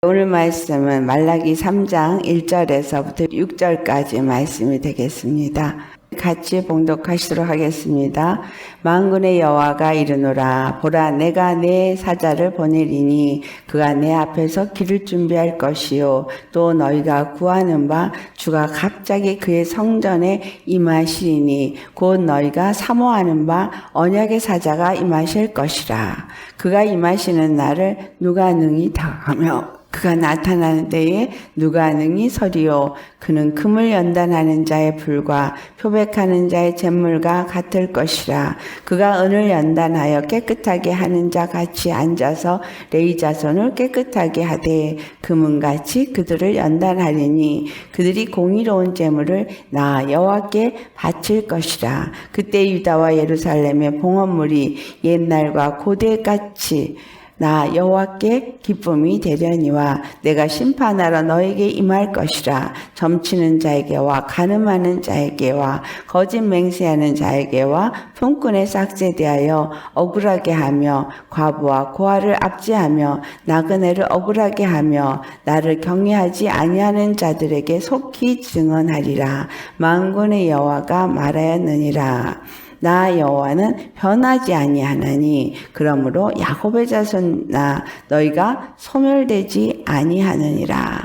오늘 말씀은 말라기 3장 1절에서부터 6절까지 말씀이 되겠습니다. 같이 봉독하시도록 하겠습니다. 만군의 여호와가 이르노라. 보라, 내가 내 사자를 보내리니 그가 내 앞에서 길을 준비할 것이요 또 너희가 구하는 바 주가 갑자기 그의 성전에 임하시리니 곧 너희가 사모하는 바 언약의 사자가 임하실 것이라. 그가 임하시는 날을 누가 능히 당하며 그가 나타나는 때에 누가 능히 서리요. 그는 금을 연단하는 자의 불과 표백하는 자의 잿물과 같을 것이라. 그가 은을 연단하여 깨끗하게 하는 자 같이 앉아서 레위 자손을 깨끗하게 하되 금은같이 그들을 연단하리니 그들이 공의로운 잿물을 나 여호와께 바칠 것이라. 그때 유다와 예루살렘의 봉헌물이 옛날과 고대같이 나 여호와께 기쁨이 되려니와 내가 심판하러 너에게 임할 것이라. 점치는 자에게와 간음하는 자에게와 거짓 맹세하는 자에게와 품꾼의 싹에 대하여 억울하게 하며 과부와 고아를 압제하며 나그네를 억울하게 하며 나를 경외하지 아니하는 자들에게 속히 증언하리라. 만군의 여호와가 말하였느니라. 나 여호와는 변하지 아니하나니 그러므로 야곱의 자손아 너희가 소멸되지 아니하느니라.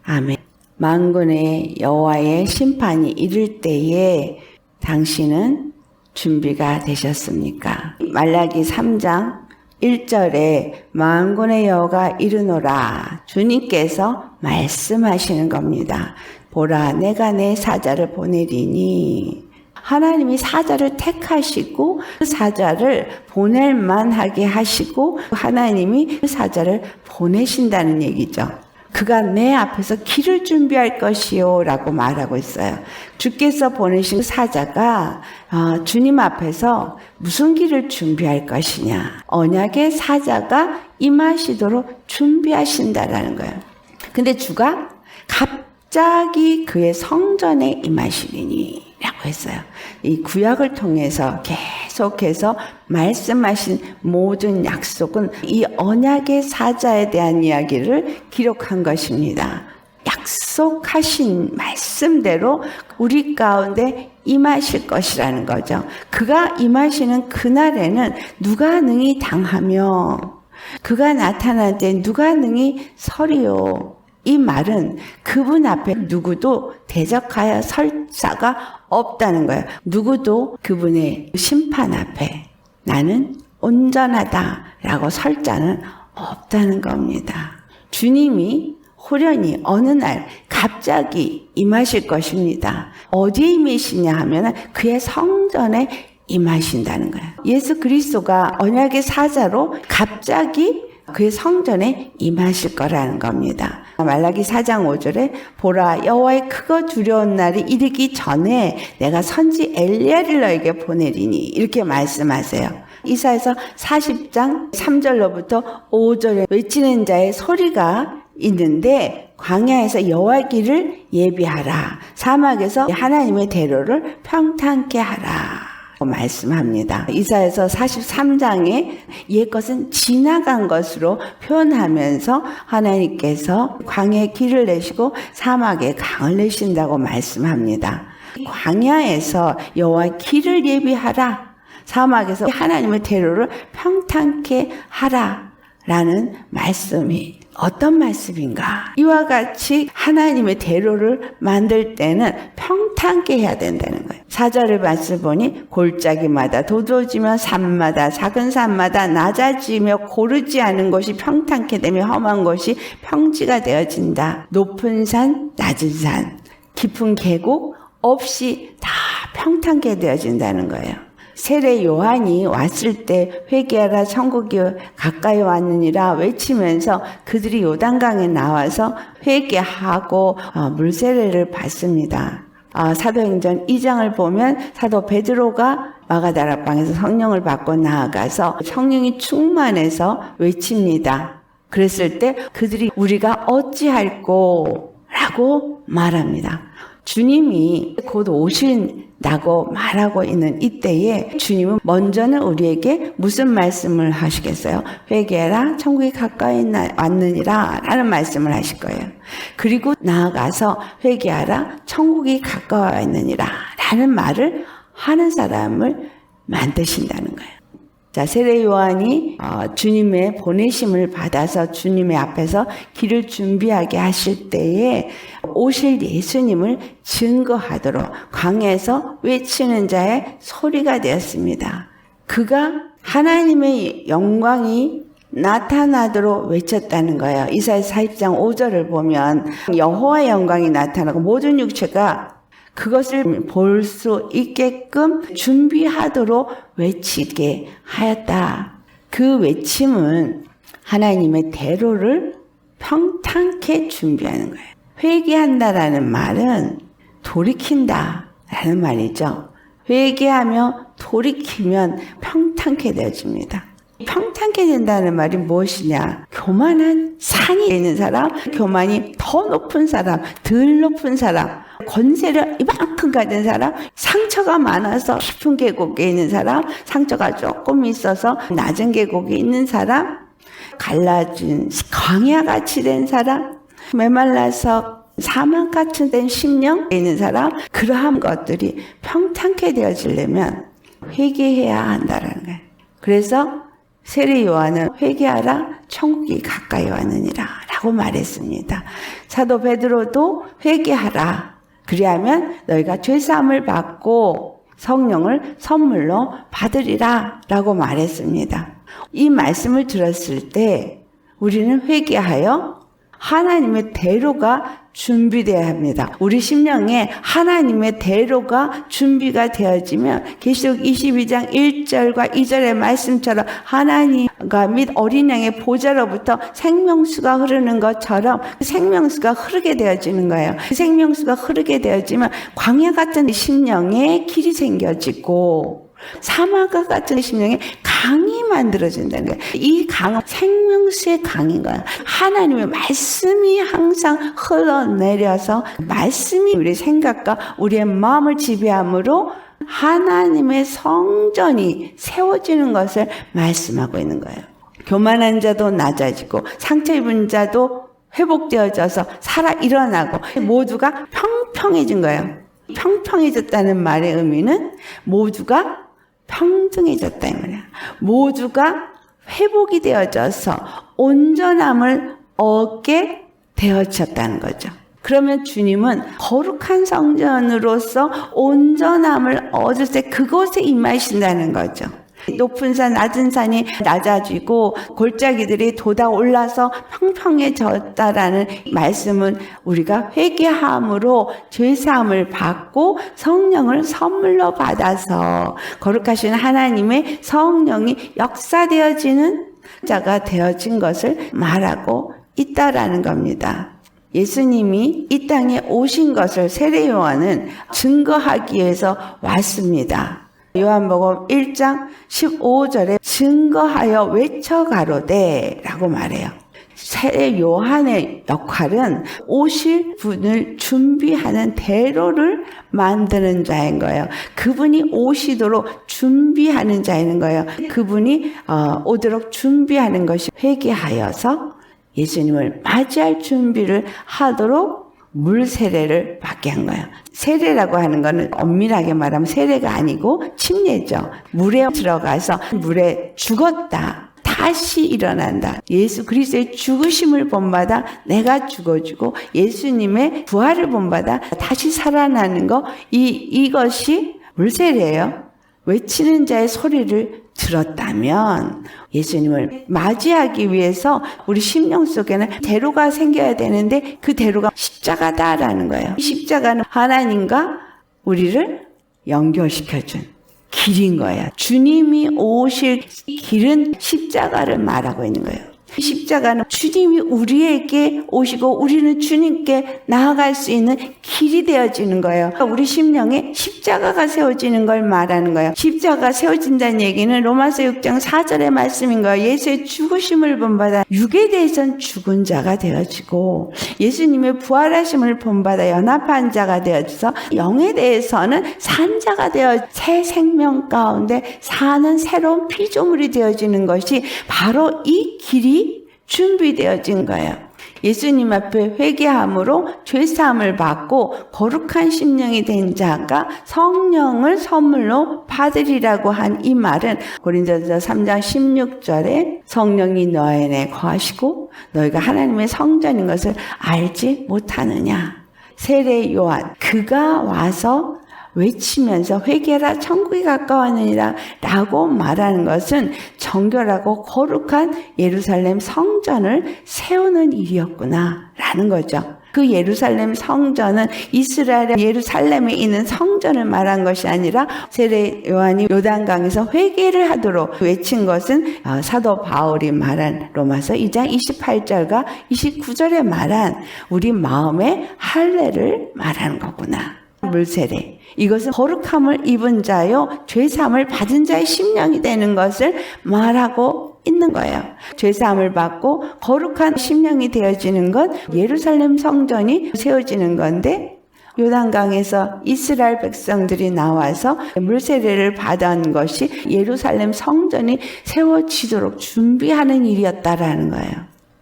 아멘. 만군의 여호와의 심판이 이를 때에 당신은 준비가 되셨습니까? 말라기 3장 1절에 만군의 여호와가 이르노라. 주님께서 말씀하시는 겁니다. 보라, 내가 내 사자를 보내리니. 하나님이 사자를 택하시고 그 사자를 보낼 만하게 하시고 하나님이 그 사자를 보내신다는 얘기죠. 그가 내 앞에서 길을 준비할 것이요 라고 말하고 있어요. 주께서 보내신 사자가 주님 앞에서 무슨 길을 준비할 것이냐. 언약의 사자가 임하시도록 준비하신다라는 거예요. 근데 주가 갑자기 그의 성전에 임하시리니 라고 했어요. 이 구약을 통해서 계속해서 말씀하신 모든 약속은 이 언약의 사자에 대한 이야기를 기록한 것입니다. 약속하신 말씀대로 우리 가운데 임하실 것이라는 거죠. 그가 임하시는 그날에는 누가 능히 당하며 그가 나타날 때 누가 능히 서리요. 이 말은 그분 앞에 누구도 대적하여 설 자가 없다는 거예요. 누구도 그분의 심판 앞에 나는 온전하다라고 설 자는 없다는 겁니다. 주님이 호련히 어느 날 갑자기 임하실 것입니다. 어디에 임하시냐 하면 그의 성전에 임하신다는 거예요. 예수 그리스도가 언약의 사자로 갑자기 그의 성전에 임하실 거라는 겁니다. 말라기 4장 5절에 보라, 여호와의 크고 두려운 날이 이르기 전에 내가 선지 엘리야를 너에게 보내리니 이렇게 말씀하세요. 이사야서 40장 3절로부터 5절에 외치는 자의 소리가 있는데 광야에서 여호와의 길을 예비하라. 사막에서 하나님의 대로를 평탄케 하라. 말씀합니다. 이사야서 43장에 옛것은 지나간 것으로 표현하면서 하나님께서 광야에 길을 내시고 사막에 강을 내신다고 말씀합니다. 광야에서 여호와의 길을 예비하라. 사막에서 하나님의 대로를 평탄케 하라. 라는 말씀이 어떤 말씀인가? 이와 같이 하나님의 대로를 만들 때는 평탄케 해야 된다는 거예요. 4절을 말씀 보니 골짜기마다 도도지며 산마다 작은 산마다 낮아지며 고르지 않은 곳이 평탄케 되며 험한 곳이 평지가 되어진다. 높은 산, 낮은 산, 깊은 계곡 없이 다 평탄케 되어진다는 거예요. 세례 요한이 왔을 때 회개하라 천국이 가까이 왔느니라 외치면서 그들이 요단강에 나와서 회개하고 물세례를 받습니다. 사도행전 2장을 보면 사도 베드로가 마가다락방에서 성령을 받고 나아가서 성령이 충만해서 외칩니다. 그랬을 때 그들이 우리가 어찌할꼬 라고 말합니다. 주님이 곧 오신 라고 말하고 있는 이때에 주님은 먼저는 우리에게 무슨 말씀을 하시겠어요? 회개하라, 천국이 가까이 왔느니라 라는 말씀을 하실 거예요. 그리고 나아가서 회개하라, 천국이 가까워 있느니라 라는 말을 하는 사람을 만드신다는 거예요. 자, 세례 요한이 주님의 보내심을 받아서 주님의 앞에서 길을 준비하게 하실 때에 오실 예수님을 증거하도록 광야에서 외치는 자의 소리가 되었습니다. 그가 하나님의 영광이 나타나도록 외쳤다는 거예요. 이사야 40장 5절을 보면 여호와의 영광이 나타나고 모든 육체가 그것을 볼 수 있게끔 준비하도록 외치게 하였다. 그 외침은 하나님의 대로를 평탄케 준비하는 거예요. 회개한다라는 말은 돌이킨다라는 말이죠. 회개하며 돌이키면 평탄케 되어집니다. 평탄케 된다는 말이 무엇이냐? 교만한 산이 있는 사람, 교만이 더 높은 사람, 덜 높은 사람, 권세를 이만큼 가진 사람, 상처가 많아서 깊은 계곡에 있는 사람, 상처가 조금 있어서 낮은 계곡에 있는 사람, 갈라진 광야같이 된 사람, 메말라서 사막같이 된 심령에 있는 사람, 그러한 것들이 평탄케 되어지려면 회개해야 한다는 거예요. 그래서 세례 요한은 회개하라, 천국이 가까이 왔느니라 라고 말했습니다. 사도 베드로도 회개하라, 그리하면 너희가 죄사함을 받고 성령을 선물로 받으리라 라고 말했습니다. 이 말씀을 들었을 때 우리는 회개하여 하나님의 대로가 준비되어야 합니다. 우리 심령에 하나님의 대로가 준비가 되어지면 계시록 22장 1절과 2절의 말씀처럼 하나님과 및 어린 양의 보좌로부터 생명수가 흐르는 것처럼 생명수가 흐르게 되어지는 거예요. 그 생명수가 흐르게 되어지면 광야 같은 심령에 길이 생겨지고 사막과 같은 심령에 강이 만들어진다는 거예요. 이 강은 생명수의 강인 거예요. 하나님의 말씀이 항상 흘러내려서 말씀이 우리의 생각과 우리의 마음을 지배함으로 하나님의 성전이 세워지는 것을 말씀하고 있는 거예요. 교만한 자도 낮아지고 상처 입은 자도 회복되어져서 살아 일어나고 모두가 평평해진 거예요. 평평해졌다는 말의 의미는 모두가 평등해졌다 이 말이야. 모두가 회복이 되어져서 온전함을 얻게 되어졌다는 거죠. 그러면 주님은 거룩한 성전으로서 온전함을 얻을 때 그곳에 임하신다는 거죠. 높은 산, 낮은 산이 낮아지고 골짜기들이 돋아올라서 평평해졌다라는 말씀은 우리가 회개함으로 죄사함을 받고 성령을 선물로 받아서 거룩하신 하나님의 성령이 역사되어지는 자가 되어진 것을 말하고 있다라는 겁니다. 예수님이 이 땅에 오신 것을 세례 요한은 증거하기 위해서 왔습니다. 요한복음 1장 15절에 증거하여 외쳐가로되 라고 말해요. 세례 요한의 역할은 오실 분을 준비하는 대로를 만드는 자인 거예요. 그분이 오시도록 준비하는 자인 거예요. 그분이 오도록 준비하는 것이 회개하여서 예수님을 맞이할 준비를 하도록 물 세례를 받게 한 거예요. 세례라고 하는 거는 엄밀하게 말하면 세례가 아니고 침례죠. 물에 들어가서 물에 죽었다. 다시 일어난다. 예수 그리스도의 죽으심을 본받아 내가 죽어주고 예수님의 부활을 본받아 다시 살아나는 거, 이것이 물세례예요. 외치는 자의 소리를 들었다면 예수님을 맞이하기 위해서 우리 심령 속에는 대로가 생겨야 되는데 그 대로가 십자가다라는 거예요. 십자가는 하나님과 우리를 연결시켜준 길인 거예요. 주님이 오실 길은 십자가를 말하고 있는 거예요. 십자가는 주님이 우리에게 오시고 우리는 주님께 나아갈 수 있는 길이 되어지는 거예요. 우리 심령에 십자가가 세워지는 걸 말하는 거예요. 십자가가 세워진다는 얘기는 로마서 6장 4절의 말씀인 거예요. 예수의 죽으심을 본받아 육에 대해서는 죽은 자가 되어지고 예수님의 부활하심을 본받아 연합한 자가 되어져서 영에 대해서는 산 자가 되어 새 생명 가운데 사는 새로운 피조물이 되어지는 것이 바로 이 길이 준비되어진 거예요. 예수님 앞에 회개함으로 죄사함을 받고 거룩한 심령이 된 자가 성령을 선물로 받으리라고 한 이 말은 고린도서 3장 16절에 성령이 너희 안에 거하시고 너희가 하나님의 성전인 것을 알지 못하느냐. 세례 요한 그가 와서 외치면서 회개라 천국이 가까웠느니라 라고 말하는 것은 정결하고 거룩한 예루살렘 성전을 세우는 일이었구나 라는 거죠. 그 예루살렘 성전은 이스라엘의 예루살렘에 있는 성전을 말한 것이 아니라 세례 요한이 요단강에서 회개를 하도록 외친 것은 사도 바울이 말한 로마서 2장 28절과 29절에 말한 우리 마음의 할례를 말하는 거구나. 물세례. 이것은 거룩함을 입은 자요 죄사함을 받은 자의 심령이 되는 것을 말하고 있는 거예요. 죄사함을 받고 거룩한 심령이 되어지는 건 예루살렘 성전이 세워지는 건데 요단강에서 이스라엘 백성들이 나와서 물세례를 받은 것이 예루살렘 성전이 세워지도록 준비하는 일이었다라는 거예요.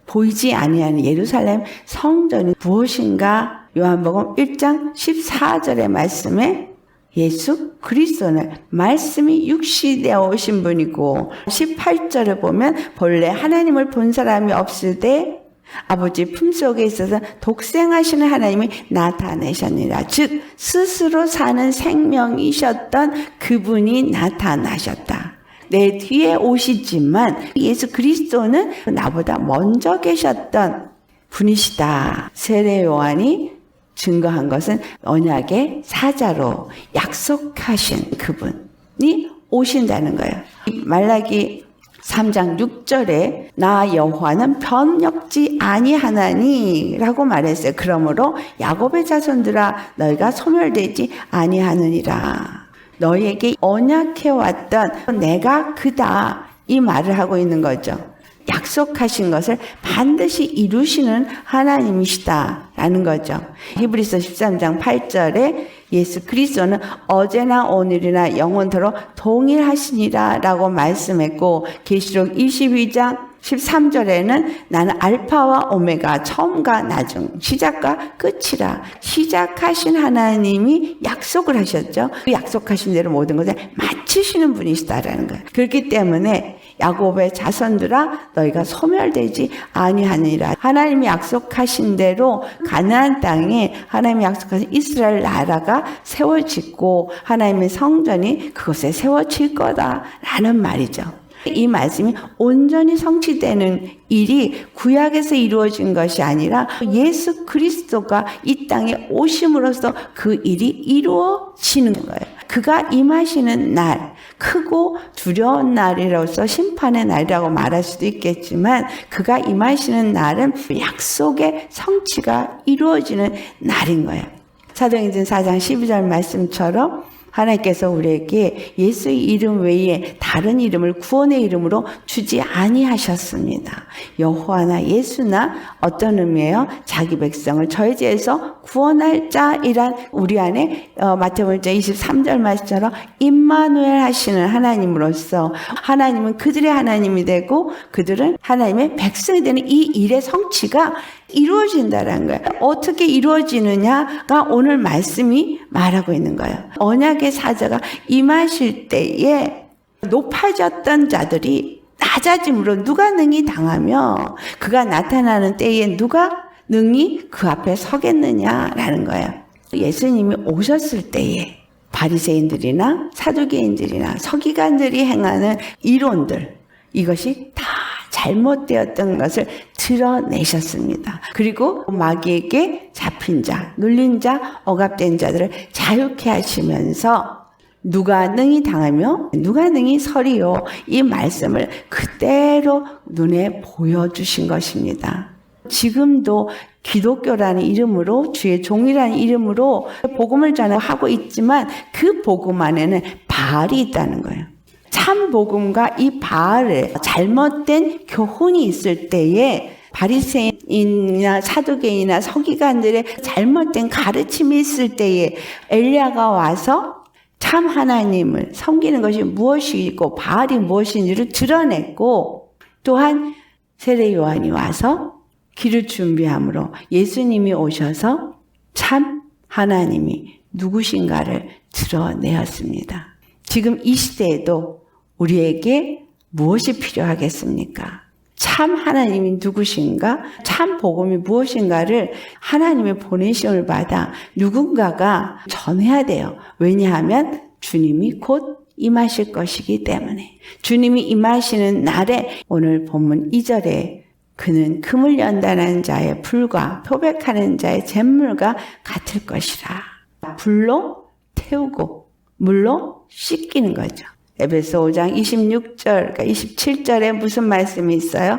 보이지 아니하는 예루살렘 성전이 무엇인가? 요한복음 1장 14절의 말씀에 예수 그리스도는 말씀이 육신되어 오신 분이고 18절을 보면 본래 하나님을 본 사람이 없을 때 아버지 품속에 있어서 독생하시는 하나님이 나타내셨느니라. 즉 스스로 사는 생명이셨던 그분이 나타나셨다. 내 뒤에 오시지만 예수 그리스도는 나보다 먼저 계셨던 분이시다. 세례 요한이 증거한 것은 언약의 사자로 약속하신 그분이 오신다는 거예요. 말라기 3장 6절에 나 여호와는 변역지 아니하나니 라고 말했어요. 그러므로 야곱의 자손들아 너희가 소멸되지 아니하느니라. 너희에게 언약해왔던 내가 그다 이 말을 하고 있는 거죠. 약속하신 것을 반드시 이루시는 하나님이시다라는 거죠. 히브리서 13장 8절에 예수 그리스도는 어제나 오늘이나 영원토록 동일하시니라 라고 말씀했고 계시록 22장 13절에는 나는 알파와 오메가 처음과 나중 시작과 끝이라 시작하신 하나님이 약속을 하셨죠. 그 약속하신 대로 모든 것을 마치시는 분이시다라는 거예요. 그렇기 때문에 야곱의 자손들아 너희가 소멸되지 아니하니라. 하나님이 약속하신 대로 가나안 땅에 하나님이 약속하신 이스라엘 나라가 세워지고 하나님의 성전이 그곳에 세워질 거다라는 말이죠. 이 말씀이 온전히 성취되는 일이 구약에서 이루어진 것이 아니라 예수 그리스도가 이 땅에 오심으로써 그 일이 이루어지는 거예요. 그가 임하시는 날, 크고 두려운 날이로서 심판의 날이라고 말할 수도 있겠지만 그가 임하시는 날은 약속의 성취가 이루어지는 날인 거예요. 사도행전 4장 12절 말씀처럼 하나님께서 우리에게 예수의 이름 외에 다른 이름을 구원의 이름으로 주지 아니하셨습니다. 여호와나 예수나 어떤 의미예요? 자기 백성을 저의 죄에서 구원할 자이란 우리 안에 마태복음 23절 말씀처럼 임마누엘 하시는 하나님으로서 하나님은 그들의 하나님이 되고 그들은 하나님의 백성이 되는 이 일의 성취가 이루어진다는 거예요. 어떻게 이루어지느냐가 오늘 말씀이 말하고 있는 거예요. 언약의 사자가 임하실 때에 높아졌던 자들이 낮아짐으로 누가 능히 당하며 그가 나타나는 때에 누가 능히 그 앞에 서겠느냐라는 거예요. 예수님이 오셨을 때에 바리새인들이나 사두개인들이나 서기관들이 행하는 이론들 이것이 다 잘못되었던 것을 드러내셨습니다. 그리고 마귀에게 잡힌 자, 눌린 자, 억압된 자들을 자유케 하시면서 누가 능히 당하며 누가 능히 서리요. 이 말씀을 그대로 눈에 보여주신 것입니다. 지금도 기독교라는 이름으로 주의 종이라는 이름으로 복음을 전하고 있지만 그 복음 안에는 바알이 있다는 거예요. 참 복음과 이 바알의 잘못된 교훈이 있을 때에 바리새인이나 사두개인이나 서기관들의 잘못된 가르침이 있을 때에 엘리야가 와서 참 하나님을 섬기는 것이 무엇이고 바알이 무엇인지를 드러냈고, 또한 세례 요한이 와서 길을 준비함으로 예수님이 오셔서 참 하나님이 누구신가를 드러내었습니다. 지금 이 시대에도 우리에게 무엇이 필요하겠습니까? 참 하나님이 누구신가? 참 복음이 무엇인가를 하나님의 보내심을 받아 누군가가 전해야 돼요. 왜냐하면 주님이 곧 임하실 것이기 때문에. 주님이 임하시는 날에 오늘 본문 2절에 그는 금을 연단하는 자의 불과 표백하는 자의 잿물과 같을 것이라. 불로 태우고 물로 씻기는 거죠. 에베소 5장 26절, 27절에 무슨 말씀이 있어요?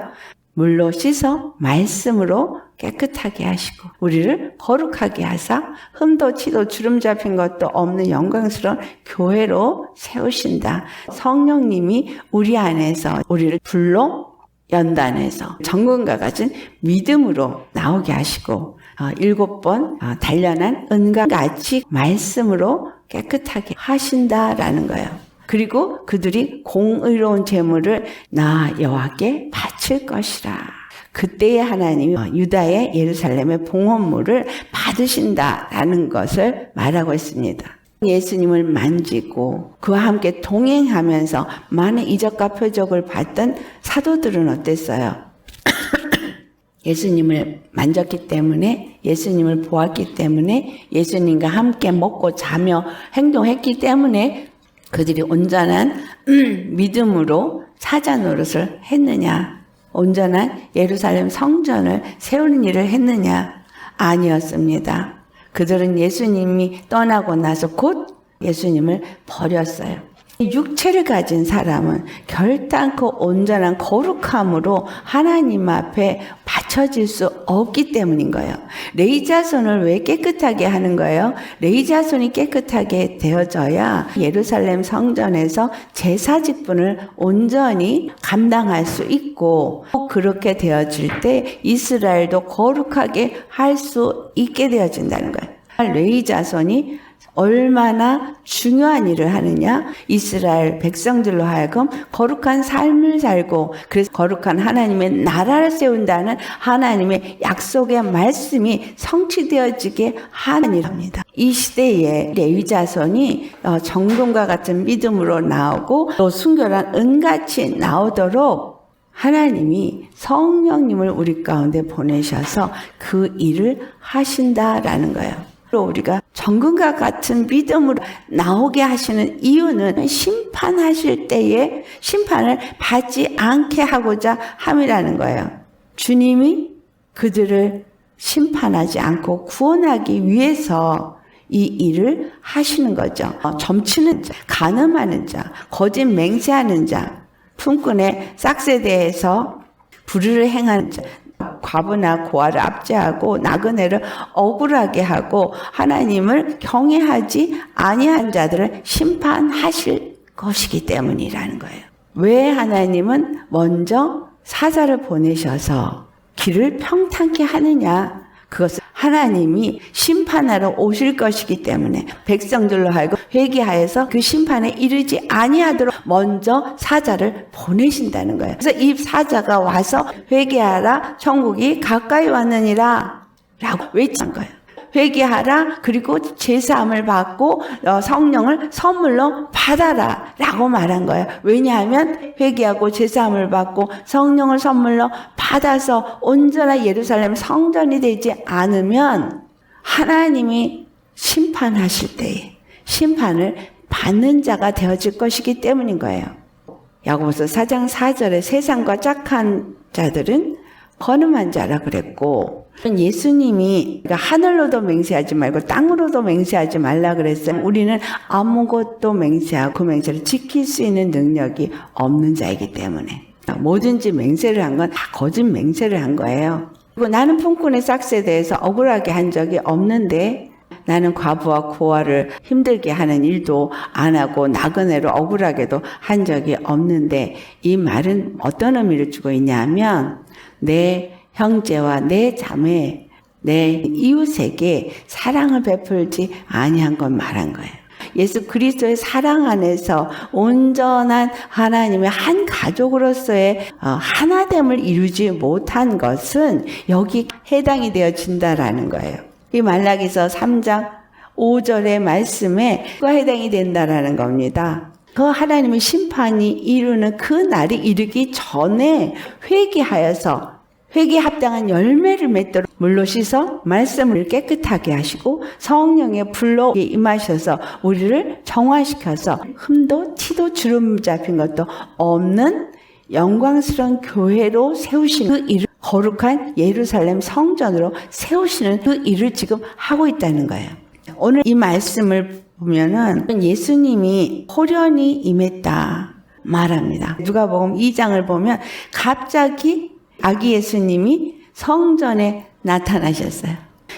물로 씻어 말씀으로 깨끗하게 하시고 우리를 거룩하게 하사 흠도 티도 주름 잡힌 것도 없는 영광스러운 교회로 세우신다. 성령님이 우리 안에서 우리를 불로 연단해서 정금과 같은 믿음으로 나오게 하시고 7번 단련한 은과 같이 말씀으로 깨끗하게 하신다라는 거예요. 그리고 그들이 공의로운 제물을 나 여호와께 바칠 것이라. 그때의 하나님이 유다의 예루살렘의 봉헌물을 받으신다라는 것을 말하고 있습니다. 예수님을 만지고 그와 함께 동행하면서 많은 이적과 표적을 봤던 사도들은 어땠어요? 예수님을 만졌기 때문에, 예수님을 보았기 때문에, 예수님과 함께 먹고 자며 행동했기 때문에 그들이 온전한 믿음으로 사자 노릇을 했느냐? 온전한 예루살렘 성전을 세우는 일을 했느냐? 아니었습니다. 그들은 예수님이 떠나고 나서 곧 예수님을 버렸어요. 육체를 가진 사람은 결단코 온전한 거룩함으로 하나님 앞에 바쳐질 수 없기 때문인 거예요. 레위 자손을 왜 깨끗하게 하는 거예요? 레위 자손이 깨끗하게 되어져야 예루살렘 성전에서 제사 직분을 온전히 감당할 수 있고, 그렇게 되어질 때 이스라엘도 거룩하게 할 수 있게 되어진다는 거예요. 레위 자손이 얼마나 중요한 일을 하느냐? 이스라엘 백성들로 하여금 거룩한 삶을 살고, 그래서 거룩한 하나님의 나라를 세운다는 하나님의 약속의 말씀이 성취되어지게 하는 일입니다. 이 시대에 레위 자손이 정금과 같은 믿음으로 나오고 또 순결한 은같이 나오도록 하나님이 성령님을 우리 가운데 보내셔서 그 일을 하신다라는 거예요. 우리가 정금과 같은 믿음으로 나오게 하시는 이유는 심판하실 때에 심판을 받지 않게 하고자 함이라는 거예요. 주님이 그들을 심판하지 않고 구원하기 위해서 이 일을 하시는 거죠. 점치는 자, 가늠하는 자, 거짓 맹세하는 자, 품꾼의 싹세대에서 불의를 행하는 자, 과부나 고아를 압제하고 나그네를 억울하게 하고 하나님을 경외하지 아니한 자들을 심판하실 것이기 때문이라는 거예요. 왜 하나님은 먼저 사자를 보내셔서 길을 평탄케 하느냐? 그것은 하나님이 심판하러 오실 것이기 때문에 백성들로 하여금 회개하여서 그 심판에 이르지 아니하도록 먼저 사자를 보내신다는 거예요. 그래서 이 사자가 와서 회개하라, 천국이 가까이 왔느니라 라고 외친 거예요. 회개하라, 그리고 제사함을 받고 성령을 선물로 받아라 라고 말한 거예요. 왜냐하면 회개하고 제사함을 받고 성령을 선물로 받아서 온전한 예루살렘 성전이 되지 않으면 하나님이 심판하실 때에 심판을 받는 자가 되어질 것이기 때문인 거예요. 야고보서 4장 4절에 세상과 짝한 자들은 헌음한 자라 그랬고, 예수님이 하늘로도 맹세하지 말고 땅으로도 맹세하지 말라 그랬어요. 우리는 아무것도 맹세하고 그 맹세를 지킬 수 있는 능력이 없는 자이기 때문에 뭐든지 맹세를 한 건 다 거짓 맹세를 한 거예요. 그리고 나는 품꾼의 싹스에 대해서 억울하게 한 적이 없는데, 나는 과부와 고아를 힘들게 하는 일도 안 하고 나그네로 억울하게도 한 적이 없는데, 이 말은 어떤 의미를 주고 있냐면 내 형제와 내 자매, 내 이웃에게 사랑을 베풀지 아니한 건 말한 거예요. 예수 그리스도의 사랑 안에서 온전한 하나님의 한 가족으로서의 하나됨을 이루지 못한 것은 여기 해당이 되어진다라는 거예요. 이 말라기서 3장 5절의 말씀에 그가 해당이 된다라는 겁니다. 그 하나님의 심판이 이루는 그 날이 이르기 전에 회개하여서 회개에 합당한 열매를 맺도록 물로 씻어 말씀을 깨끗하게 하시고 성령의 불로 임하셔서 우리를 정화시켜서 흠도 티도 주름 잡힌 것도 없는 영광스러운 교회로 세우시는 그 일을, 거룩한 예루살렘 성전으로 세우시는 그 일을 지금 하고 있다는 거예요. 오늘 이 말씀을 보면은 예수님이 호련히 임했다 말합니다. 누가복음 2장을 보면 갑자기 아기 예수님이 성전에 나타나셨어요.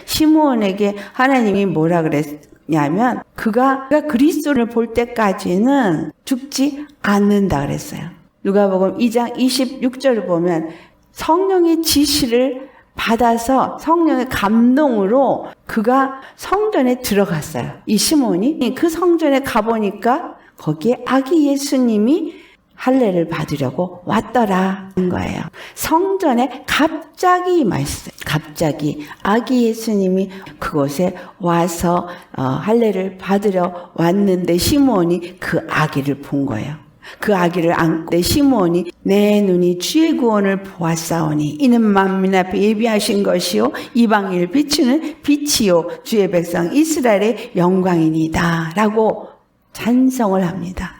시므온에게 하나님이 뭐라 그랬냐면 그가 그리스도를 볼 때까지는 죽지 않는다 그랬어요. 누가복음 2장 26절을 보면 성령의 지시를 받아서 성령의 감동으로 그가 성전에 들어갔어요. 이 시몬이 그 성전에 가보니까 거기에 아기 예수님이 할례를 받으려고 왔더라는 거예요. 성전에 갑자기 임하셨어요. 갑자기 아기 예수님이 그곳에 와서 할례를 받으려 왔는데 시몬이 그 아기를 본 거예요. 그 아기를 안고 시몬이 내 눈이 주의 구원을 보았사오니 이는 만민 앞에 예비하신 것이요 이방인을 비추는 빛이요 주의 백성 이스라엘의 영광이니이다 라고 찬성을 합니다.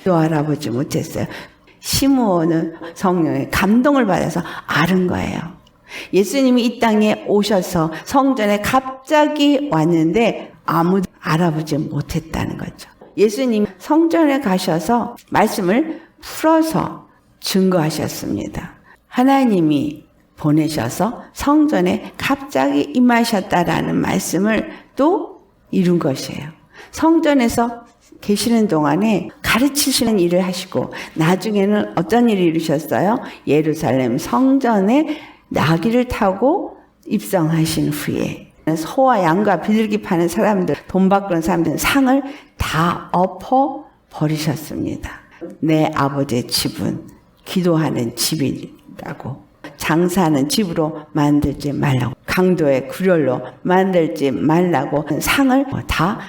또 알아보지 못했어요. 시므온은 성령의 감동을 받아서 아는 거예요. 예수님이 이 땅에 오셔서 성전에 갑자기 왔는데 아무도 알아보지 못했다는 거죠. 예수님 성전에 가셔서 말씀을 풀어서 증거하셨습니다. 하나님이 보내셔서 성전에 갑자기 임하셨다라는 말씀을 또 이룬 것이에요. 성전에서 계시는 동안에 가르치시는 일을 하시고 나중에는 어떤 일을 이루셨어요? 예루살렘 성전에 나귀를 타고 입성하신 후에 소와 양과 비둘기 파는 사람들, 돈 바꾸는 사람들은 상을 다 엎어 버리셨습니다. 내 아버지의 집은 기도하는 집이라고, 장사하는 집으로 만들지 말라고, 강도의 구렬로 만들지 말라고 상을 다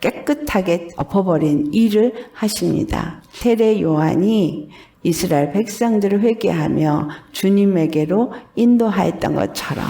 깨끗하게 엎어버린 일을 하십니다. 세례 요한이 이스라엘 백성들을 회개하며 주님에게로 인도하였던 것처럼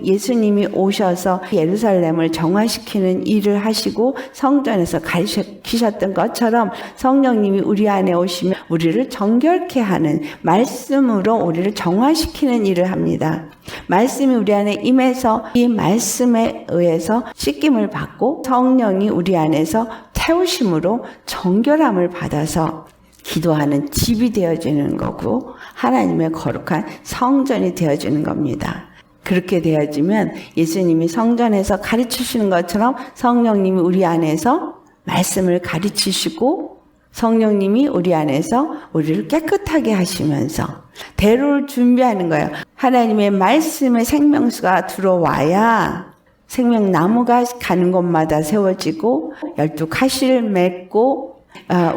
예수님이 오셔서 예루살렘을 정화시키는 일을 하시고 성전에서 가르치셨던 것처럼 성령님이 우리 안에 오시면 우리를 정결케 하는 말씀으로 우리를 정화시키는 일을 합니다. 말씀이 우리 안에 임해서 이 말씀에 의해서 씻김을 받고 성령이 우리 안에서 태우심으로 정결함을 받아서 기도하는 집이 되어지는 거고 하나님의 거룩한 성전이 되어지는 겁니다. 그렇게 되어지면 예수님이 성전에서 가르치시는 것처럼 성령님이 우리 안에서 말씀을 가르치시고 성령님이 우리 안에서 우리를 깨끗하게 하시면서 대로를 준비하는 거예요. 하나님의 말씀의 생명수가 들어와야 생명나무가 가는 곳마다 세워지고 12가시를 맺고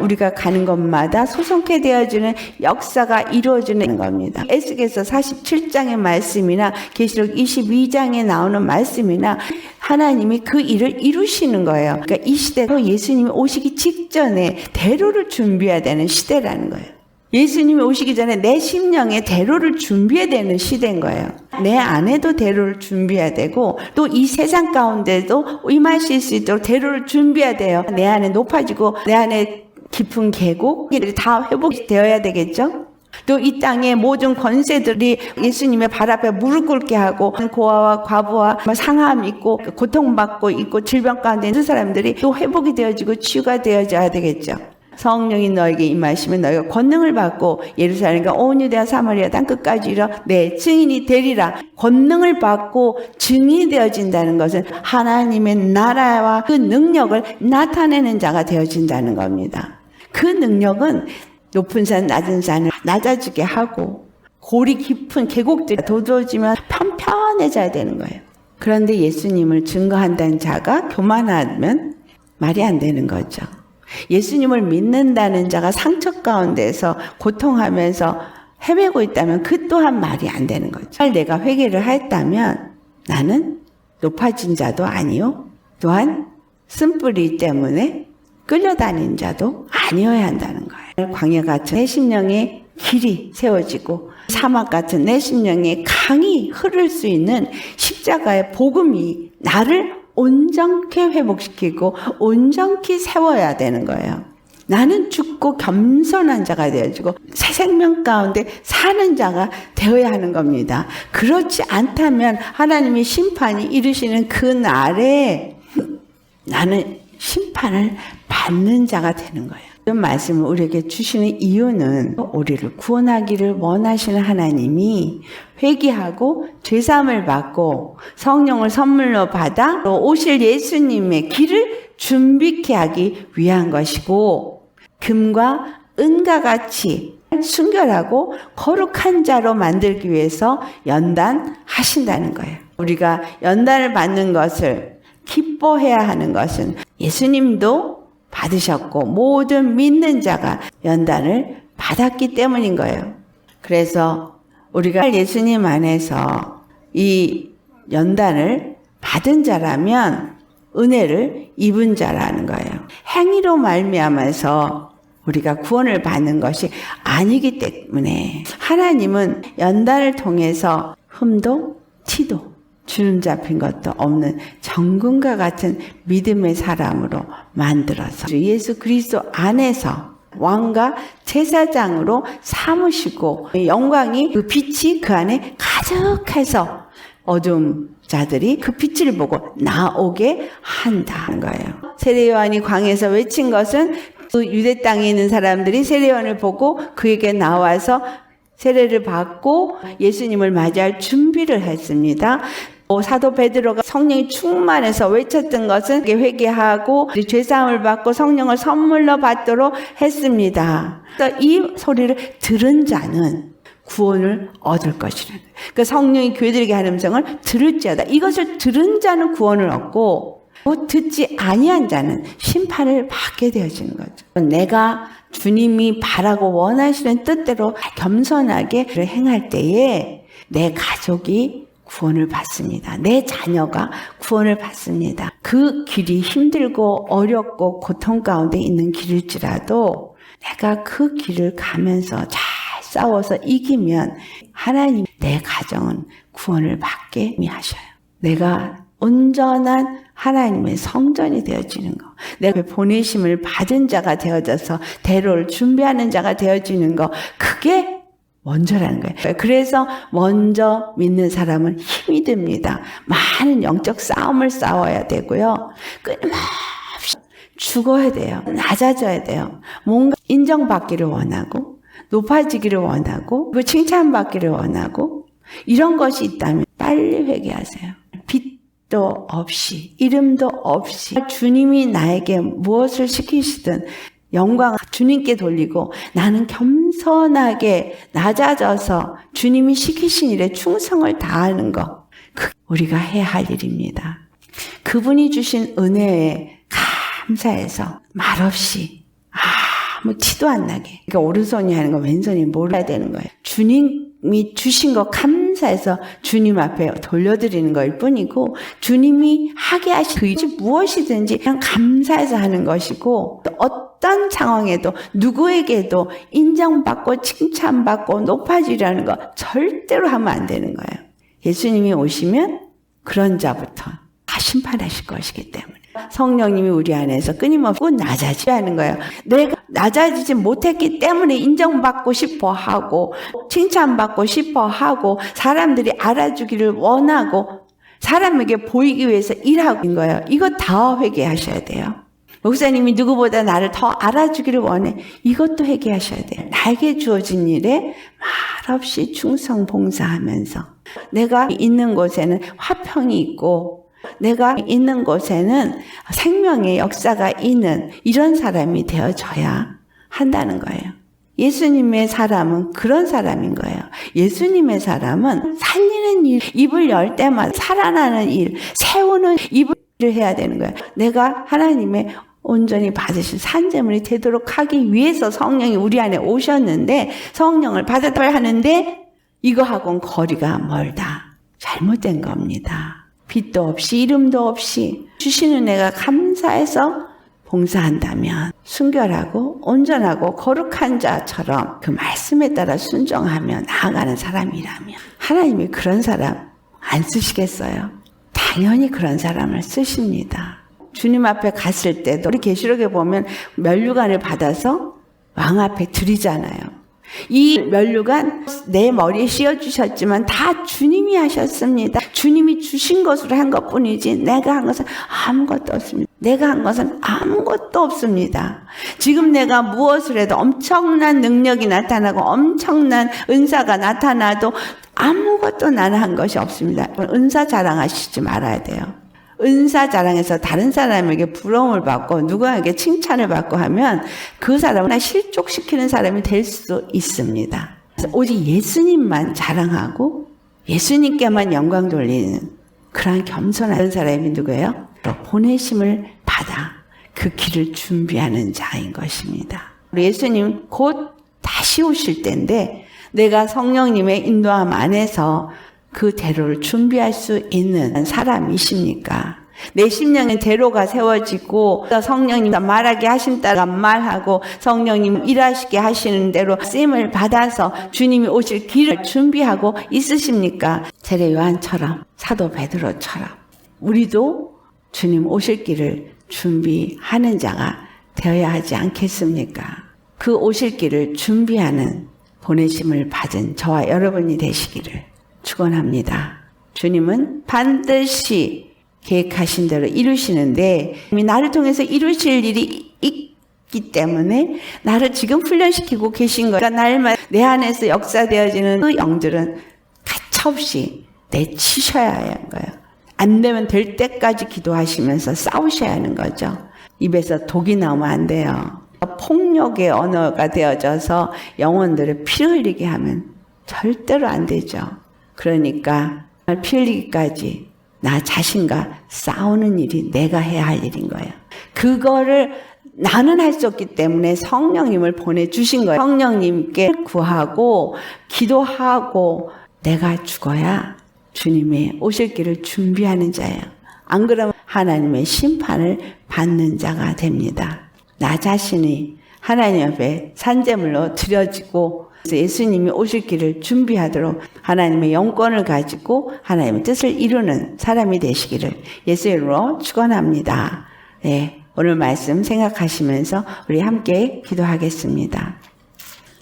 우리가 가는 곳마다 소송케 되어지는 역사가 이루어지는 겁니다. 에스겔서 47장의 말씀이나 계시록 22장에 나오는 말씀이나 하나님이 그 일을 이루시는 거예요. 그러니까 이 시대도 예수님이 오시기 직전에 대로를 준비해야 되는 시대라는 거예요. 예수님이 오시기 전에 내 심령에 대로를 준비해야 되는 시대인 거예요. 내 안에도 대로를 준비해야 되고 또 이 세상 가운데도 임하실 수 있도록 대로를 준비해야 돼요. 내 안에 높아지고 내 안에 깊은 계곡이 다 회복되어야 되겠죠. 또 이 땅의 모든 권세들이 예수님의 발 앞에 무릎 꿇게 하고 고아와 과부와 상함 있고 고통받고 있고 질병 가운데 있는 사람들이 또 회복이 되어지고 치유가 되어져야 되겠죠. 성령이 너에게 임하시면 너희가 권능을 받고 예루살렘과 온 유대와 사마리아 땅끝까지 이르러 내 증인이 되리라. 권능을 받고 증인이 되어진다는 것은 하나님의 나라와 그 능력을 나타내는 자가 되어진다는 겁니다. 그 능력은 높은 산 낮은 산을 낮아지게 하고 골이 깊은 계곡들이 도드어지면 편편해져야 되는 거예요. 그런데 예수님을 증거한다는 자가 교만하면 말이 안 되는 거죠. 예수님을 믿는다는 자가 상처 가운데서 고통하면서 헤매고 있다면 그 또한 말이 안 되는 거죠. 내가 회개를 했다면 나는 높아진 자도 아니요, 또한 쓴뿌리 때문에 끌려다닌 자도 아니어야 한다는 거예요. 광야 같은 내 심령의 길이 세워지고 사막 같은 내 심령의 강이 흐를 수 있는 십자가의 복음이 나를 온전케 회복시키고 온전히 세워야 되는 거예요. 나는 죽고 겸손한 자가 되어지고 새 생명 가운데 사는 자가 되어야 하는 겁니다. 그렇지 않다면 하나님의 심판이 이르시는 그 날에 나는 심판을 받는 자가 되는 거예요. 이런 말씀을 우리에게 주시는 이유는 우리를 구원하기를 원하시는 하나님이 회개하고 죄사함을 받고 성령을 선물로 받아 오실 예수님의 길을 준비케 하기 위한 것이고, 금과 은과 같이 순결하고 거룩한 자로 만들기 위해서 연단하신다는 거예요. 우리가 연단을 받는 것을 기뻐해야 하는 것은 예수님도 받으셨고 모든 믿는 자가 연단을 받았기 때문인 거예요. 그래서 우리가 예수님 안에서 이 연단을 받은 자라면 은혜를 입은 자라는 거예요. 행위로 말미암아서 우리가 구원을 받는 것이 아니기 때문에 하나님은 연단을 통해서 흠도 티도 주름 잡힌 것도 없는 정금과 같은 믿음의 사람으로 만들어서 예수 그리스도 안에서 왕과 제사장으로 삼으시고 영광이 그 빛이 그 안에 가득해서 어둠 자들이 그 빛을 보고 나오게 한다는 거예요. 세례요한이 광야에서 외친 것은 그 유대 땅에 있는 사람들이 세례요한을 보고 그에게 나와서 세례를 받고 예수님을 맞이할 준비를 했습니다. 사도 베드로가 성령이 충만해서 외쳤던 것은 회개하고 죄사함을 받고 성령을 선물로 받도록 했습니다. 이 소리를 들은 자는 구원을 얻을 것이라는 거예요. 그러니까 성령이 교회들에게 하는 음성을 들을지어다. 이것을 들은 자는 구원을 얻고 듣지 아니한 자는 심판을 받게 되어지는 거죠. 내가 주님이 바라고 원하시는 뜻대로 겸손하게 행할 때에 내 가족이 구원을 받습니다. 내 자녀가 구원을 받습니다. 그 길이 힘들고 어렵고 고통 가운데 있는 길일지라도 내가 그 길을 가면서 잘 싸워서 이기면 하나님 내 가정은 구원을 받게 하셔요. 내가 온전한 하나님의 성전이 되어지는 거, 내가 보내심을 받은 자가 되어져서 대로를 준비하는 자가 되어지는 거, 그게 먼저라는 거예요. 그래서 먼저 믿는 사람은 힘이 듭니다. 많은 영적 싸움을 싸워야 되고요. 끊임없이 죽어야 돼요. 낮아져야 돼요. 뭔가 인정받기를 원하고 높아지기를 원하고 그리고 칭찬받기를 원하고 이런 것이 있다면 빨리 회개하세요. 빛도 없이 이름도 없이 주님이 나에게 무엇을 시키시든 영광 주님께 돌리고 나는 겸손하게 낮아져서 주님이 시키신 일에 충성을 다하는 것, 우리가 해야 할 일입니다. 그분이 주신 은혜에 감사해서 말없이 아무 티도 안 나게, 그러니까 오른손이 하는 거 왼손이 몰라야 되는 거예요. 주님이 주신 거 감사해서 주님 앞에 돌려드리는 걸 뿐이고, 주님이 하게 하신 그 일이 무엇이든지 그냥 감사해서 하는 것이고, 어떤 상황에도 누구에게도 인정받고 칭찬받고 높아지려는 거 절대로 하면 안 되는 거예요. 예수님이 오시면 그런 자부터 다 심판하실 것이기 때문에 성령님이 우리 안에서 끊임없이 낮아지게 하는 거예요. 내가 낮아지지 못했기 때문에 인정받고 싶어 하고, 칭찬받고 싶어 하고, 사람들이 알아주기를 원하고, 사람에게 보이기 위해서 일하고 있는 거예요. 이거 다 회개하셔야 돼요. 목사님이 누구보다 나를 더 알아주기를 원해. 이것도 회개하셔야 돼요. 나에게 주어진 일에 말없이 충성 봉사하면서 내가 있는 곳에는 화평이 있고 내가 있는 곳에는 생명의 역사가 있는 이런 사람이 되어져야 한다는 거예요. 예수님의 사람은 그런 사람인 거예요. 예수님의 사람은 살리는 일, 입을 열 때마다 살아나는 일, 세우는 입을 해야 되는 거예요. 내가 하나님의 온전히 받으신 산재물이 되도록 하기 위해서 성령이 우리 안에 오셨는데 성령을 받아야 하는데 이거하고는 거리가 멀다. 잘못된 겁니다. 빛도 없이 이름도 없이 주시는 애가 감사해서 봉사한다면 순결하고 온전하고 거룩한 자처럼 그 말씀에 따라 순종하며 나아가는 사람이라면 하나님이 그런 사람 안 쓰시겠어요? 당연히 그런 사람을 쓰십니다. 주님 앞에 갔을 때도 우리 계시록에 보면 면류관을 받아서 왕 앞에 드리잖아요. 이 면류관 내 머리에 씌워주셨지만 다 주님이 하셨습니다. 주님이 주신 것으로 한 것뿐이지 내가 한 것은 아무것도 없습니다. 내가 한 것은 아무것도 없습니다. 지금 내가 무엇을 해도 엄청난 능력이 나타나고 엄청난 은사가 나타나도 아무것도 나는 한 것이 없습니다. 은사 자랑하시지 말아야 돼요. 은사 자랑해서 다른 사람에게 부러움을 받고 누구에게 칭찬을 받고 하면 그 사람을 실족시키는 사람이 될 수 있습니다. 오직 예수님만 자랑하고 예수님께만 영광 돌리는 그런 겸손한 사람이 누구예요? 보내심을 받아 그 길을 준비하는 자인 것입니다. 예수님 곧 다시 오실 때인데 내가 성령님의 인도함 안에서 그 대로를 준비할 수 있는 사람이십니까? 내 심령에 대로가 세워지고 성령님 말하게 하신 따라 말하고 성령님 일하시게 하시는 대로 쓰임을 받아서 주님이 오실 길을 준비하고 있으십니까? 세례 요한처럼 사도 베드로처럼 우리도 주님 오실 길을 준비하는 자가 되어야 하지 않겠습니까? 그 오실 길을 준비하는 보내심을 받은 저와 여러분이 되시기를 축원합니다. 주님은 반드시 계획하신 대로 이루시는데 나를 통해서 이루실 일이 있기 때문에 나를 지금 훈련시키고 계신 거예요. 그러니까 날마다 내 안에서 역사되어지는 그 영들은 가차없이 내치셔야 하는 거예요. 안 되면 될 때까지 기도하시면서 싸우셔야 하는 거죠. 입에서 독이 나오면 안 돼요. 폭력의 언어가 되어져서 영혼들을 피 흘리게 하면 절대로 안 되죠. 그러니까 피 흘리기까지 나 자신과 싸우는 일이 내가 해야 할 일인 거예요. 그거를 나는 할 수 없기 때문에 성령님을 보내주신 거예요. 성령님께 구하고 기도하고 내가 죽어야 주님의 오실 길을 준비하는 자예요. 안 그러면 하나님의 심판을 받는 자가 됩니다. 나 자신이 하나님 앞에 산제물로 드려지고 예수님이 오실 길을 준비하도록 하나님의 영권을 가지고 하나님의 뜻을 이루는 사람이 되시기를 예수의 이름으로 축원합니다. 네, 오늘 말씀 생각하시면서 우리 함께 기도하겠습니다.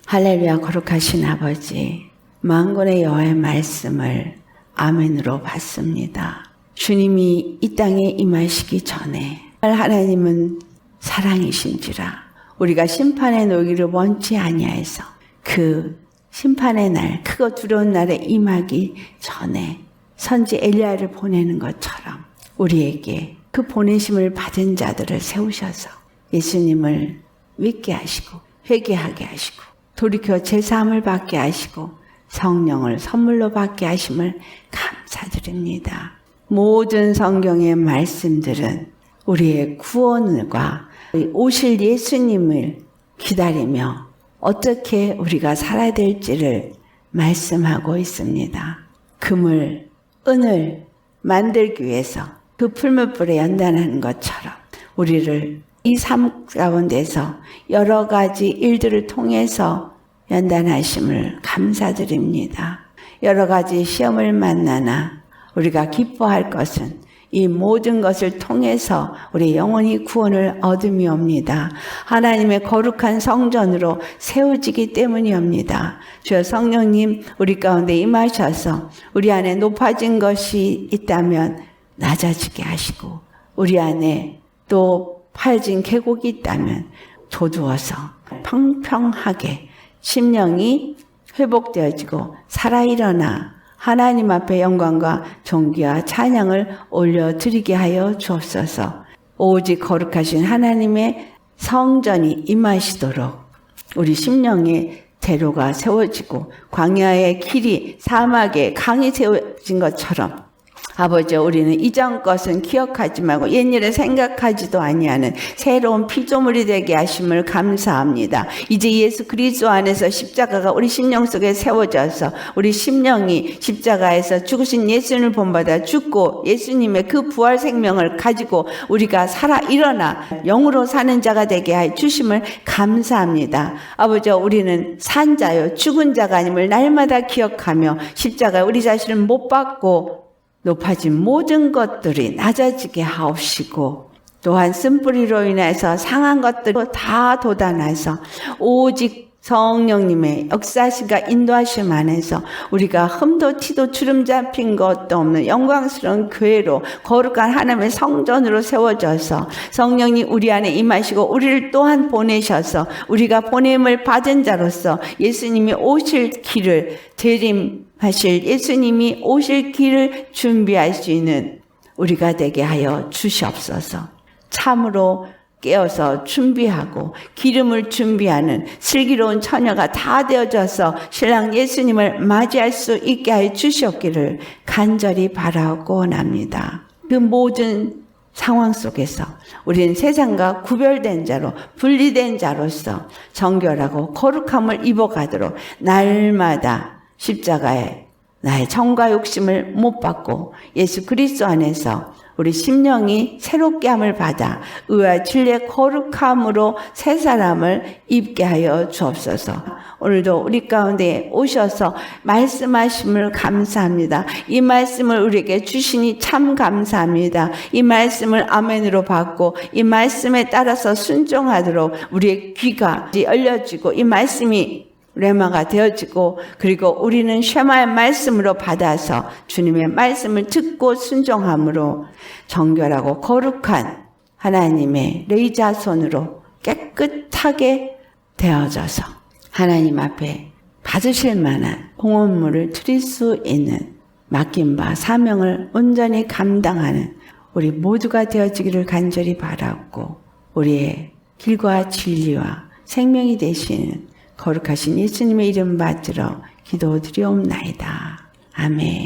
할렐루야. 거룩하신 아버지, 만군의 여호와의 말씀을 아멘으로 받습니다. 주님이 이 땅에 임하시기 전에 하나님은 사랑이신지라 우리가 심판에 놓이기를 원치 아니하여서 그 심판의 날, 크고 두려운 날에 임하기 전에 선지 엘리야를 보내는 것처럼 우리에게 그 보내심을 받은 자들을 세우셔서 예수님을 믿게 하시고 회개하게 하시고 돌이켜 제사함을 받게 하시고 성령을 선물로 받게 하심을 감사드립니다. 모든 성경의 말씀들은 우리의 구원과 오실 예수님을 기다리며 어떻게 우리가 살아야 될지를 말씀하고 있습니다. 금을, 은을 만들기 위해서 그 풀무불에 연단하는 것처럼 우리를 이 삶 가운데서 여러 가지 일들을 통해서 연단하심을 감사드립니다. 여러 가지 시험을 만나나 우리가 기뻐할 것은 이 모든 것을 통해서 우리 영원히 구원을 얻음이옵니다. 하나님의 거룩한 성전으로 세워지기 때문이옵니다. 주여 성령님 우리 가운데 임하셔서 우리 안에 높아진 것이 있다면 낮아지게 하시고 우리 안에 또 파여진 계곡이 있다면 돋우어서 평평하게 심령이 회복되어지고 살아 일어나 하나님 앞에 영광과 존귀와 찬양을 올려드리게 하여 주옵소서. 오직 거룩하신 하나님의 성전이 임하시도록 우리 심령의 대로가 세워지고 광야의 길이 사막에 강이 세워진 것처럼 아버지 우리는 이전 것은 기억하지 말고 옛일을 생각하지도 아니하는 새로운 피조물이 되게 하심을 감사합니다. 이제 예수 그리스도 안에서 십자가가 우리 심령 속에 세워져서 우리 심령이 십자가에서 죽으신 예수님을 본받아 죽고 예수님의 그 부활 생명을 가지고 우리가 살아 일어나 영으로 사는 자가 되게 해 주심을 감사합니다. 아버지 우리는 산 자요 죽은 자가 아님을 날마다 기억하며 십자가에 우리 자신을 못 박고 높아진 모든 것들이 낮아지게 하옵시고 또한 쓴뿌리로 인해서 상한 것들이 다 돋아나서 오직 성령님의 역사시가 인도하심 안에서 우리가 흠도 티도 주름 잡힌 것도 없는 영광스러운 교회로 거룩한 하나님의 성전으로 세워져서 성령님 우리 안에 임하시고 우리를 또한 보내셔서 우리가 보냄을 받은 자로서 예수님이 오실 길을 재림하실 예수님이 오실 길을 준비할 수 있는 우리가 되게 하여 주시옵소서. 참으로 깨어서 준비하고 기름을 준비하는 슬기로운 처녀가 다 되어져서 신랑 예수님을 맞이할 수 있게 하여 주시옵기를 간절히 바라고 원합니다. 그 모든 상황 속에서 우리는 세상과 구별된 자로 분리된 자로서 정결하고 거룩함을 입어가도록 날마다 십자가에 나의 정과 욕심을 못 받고 예수 그리스도 안에서 우리 심령이 새롭게 함을 받아 의와 진리의 거룩함으로 새 사람을 입게 하여 주옵소서. 오늘도 우리 가운데 오셔서 말씀하심을 감사합니다. 이 말씀을 우리에게 주시니 참 감사합니다. 이 말씀을 아멘으로 받고 이 말씀에 따라서 순종하도록 우리의 귀가 열려지고 이 말씀이 레마가 되어지고 그리고 우리는 쉐마의 말씀으로 받아서 주님의 말씀을 듣고 순종함으로 정결하고 거룩한 하나님의 레이자손으로 깨끗하게 되어져서 하나님 앞에 받으실 만한 공헌물을 드릴 수 있는 맡긴 바 사명을 온전히 감당하는 우리 모두가 되어지기를 간절히 바라고 우리의 길과 진리와 생명이 되시는 거룩하신 예수님의 이름 받들어 기도드리옵나이다. 아멘.